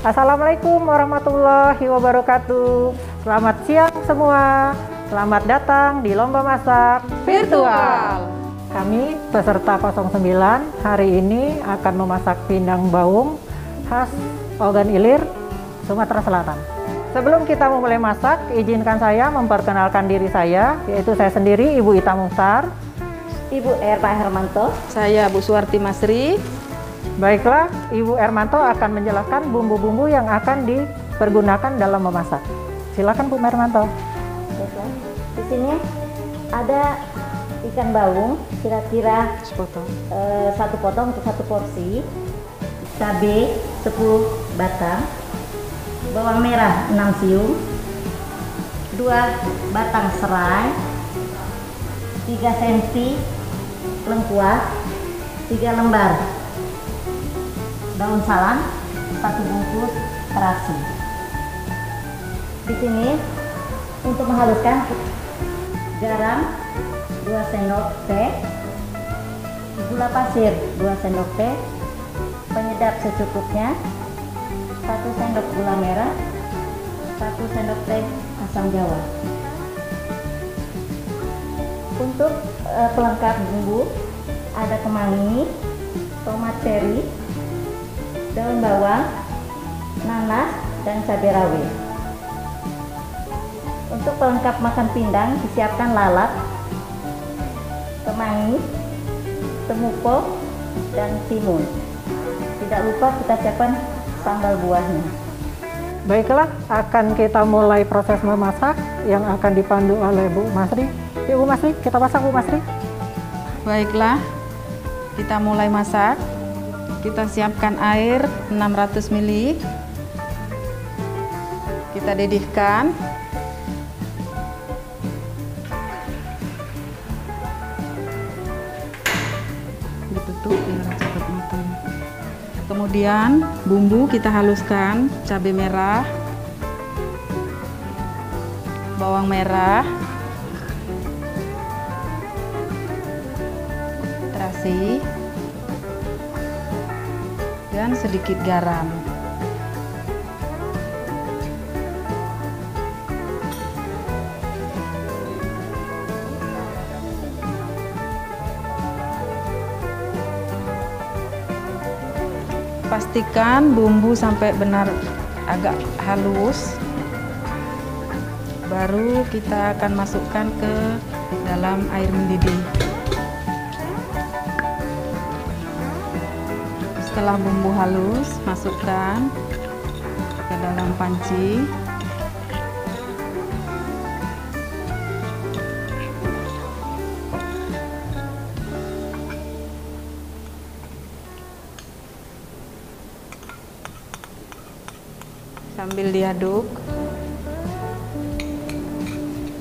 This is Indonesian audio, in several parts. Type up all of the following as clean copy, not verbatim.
Assalamualaikum warahmatullahi wabarakatuh. Selamat siang semua. Selamat datang di Lomba Masak Virtual. Kami peserta 09 hari ini akan memasak pindang baung khas Ogan Ilir, Sumatera Selatan. Sebelum kita memulai masak, izinkan saya memperkenalkan diri saya, yaitu saya sendiri Ibu Ita Muhtar. Ibu Erma Hermanto. Saya Bu Suwarti Masri. Baiklah, Ibu Hermanto akan menjelaskan bumbu-bumbu yang akan dipergunakan dalam memasak. Silakan Bu Hermanto. Baiklah. Di sini ada ikan baung, kira-kira satu potong untuk satu porsi, cabai 10 batang, bawang merah 6 siung, 2 batang serai, 3 cm lengkuas, 3 lembar daun salam, 1 bungkus terasi. Di sini untuk menghaluskan garam 2 sendok teh, gula pasir 2 sendok teh, penyedap secukupnya, 1 sendok gula merah, 1 sendok teh asam jawa. Untuk pelengkap bumbu ada kemangi, tomat cherry, daun bawang, nanas, dan cabai rawit. Untuk pelengkap makan pindang disiapkan lalap, kemangi, temupo, dan timun. Tidak lupa kita siapkan sambal buahnya. Baiklah, akan kita mulai proses memasak yang akan dipandu oleh Bu Masri. Yuk Bu Masri, kita masak Bu Masri. Baiklah, kita mulai masak. Kita siapkan air 600 ml. Kita didihkan. Ditutup biar cepat matang. Kemudian bumbu kita haluskan, cabai merah, bawang merah, terasi, dan sedikit garam. Pastikan bumbu sampai benar agak halus. Baru kita akan masukkan ke dalam air mendidih. Setelah bumbu halus, masukkan ke dalam panci. Sambil diaduk.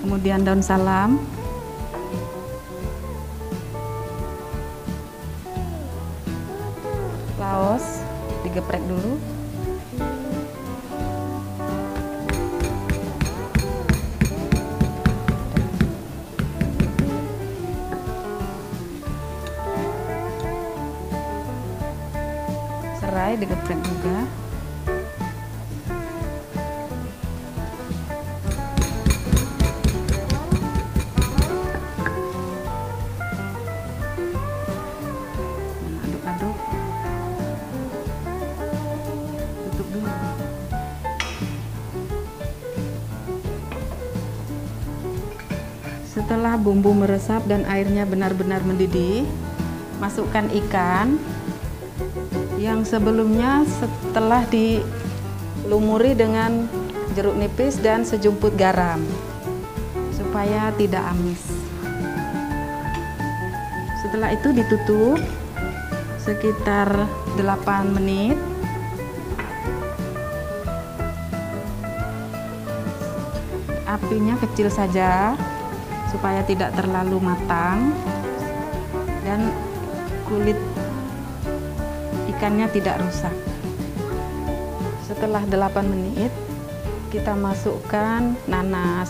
Kemudian daun salam. Laos digeprek dulu. Serai digeprek juga. Aduk-aduk. Tutup dulu. Setelah bumbu meresap dan airnya benar-benar mendidih, masukkan ikan yang sebelumnya setelah dilumuri dengan jeruk nipis dan sejumput garam supaya tidak amis. Setelah itu ditutup sekitar 8 menit. Apinya kecil saja supaya tidak terlalu matang dan kulit ikannya tidak rusak. Setelah 8 menit kita masukkan nanas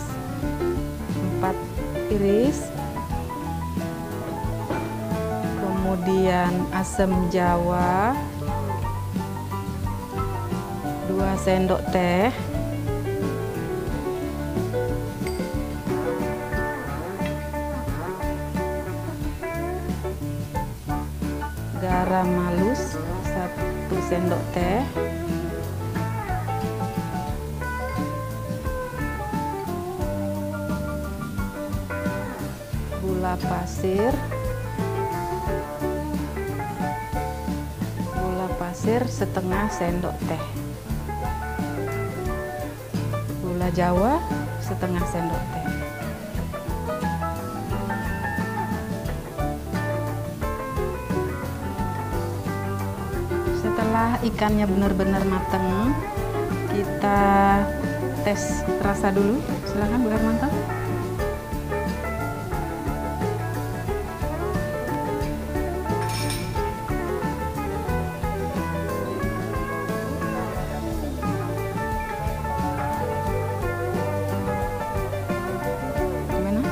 4 iris, kemudian asam jawa 2 2 sendok teh. Garam halus 1 sendok teh. Gula pasir. Gula pasir setengah sendok teh. Gula Jawa setengah sendok teh. Setelah ikannya benar-benar matang, kita tes rasa dulu. Silakan Bu Hermanto. Gimana?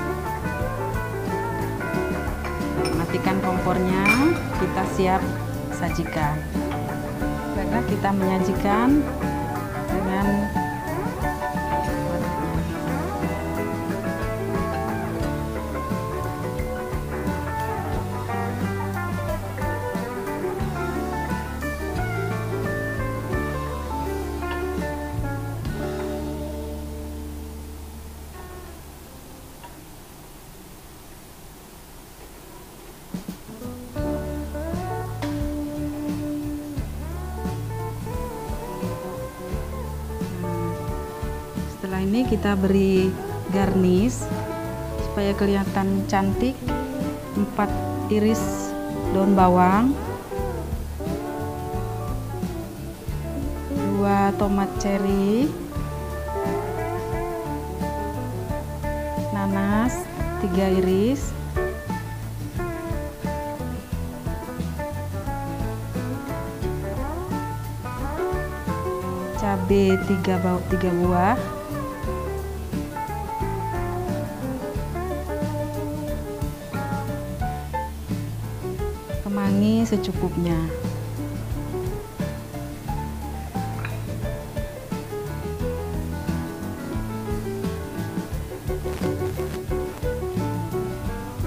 Matikan kompornya, kita siap sajikan. Baiklah, kita menyajikan dengan setelah ini kita beri garnish supaya kelihatan cantik. 4 iris daun bawang, 2 tomat cherry, nanas 3 iris, cabai 3 buah, kemangi secukupnya.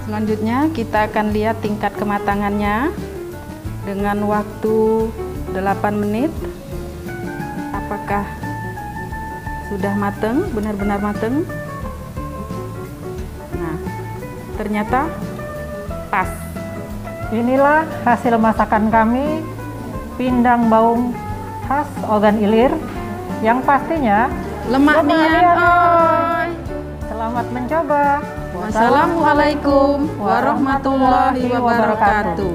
Selanjutnya kita akan lihat tingkat kematangannya dengan waktu 8 menit. Apakah sudah matang, benar-benar matang? Nah, ternyata pas. Inilah hasil masakan kami, pindang baung khas Ogan Ilir, yang pastinya Lemak nian oi. Selamat mencoba. Wassalamualaikum warahmatullahi wabarakatuh.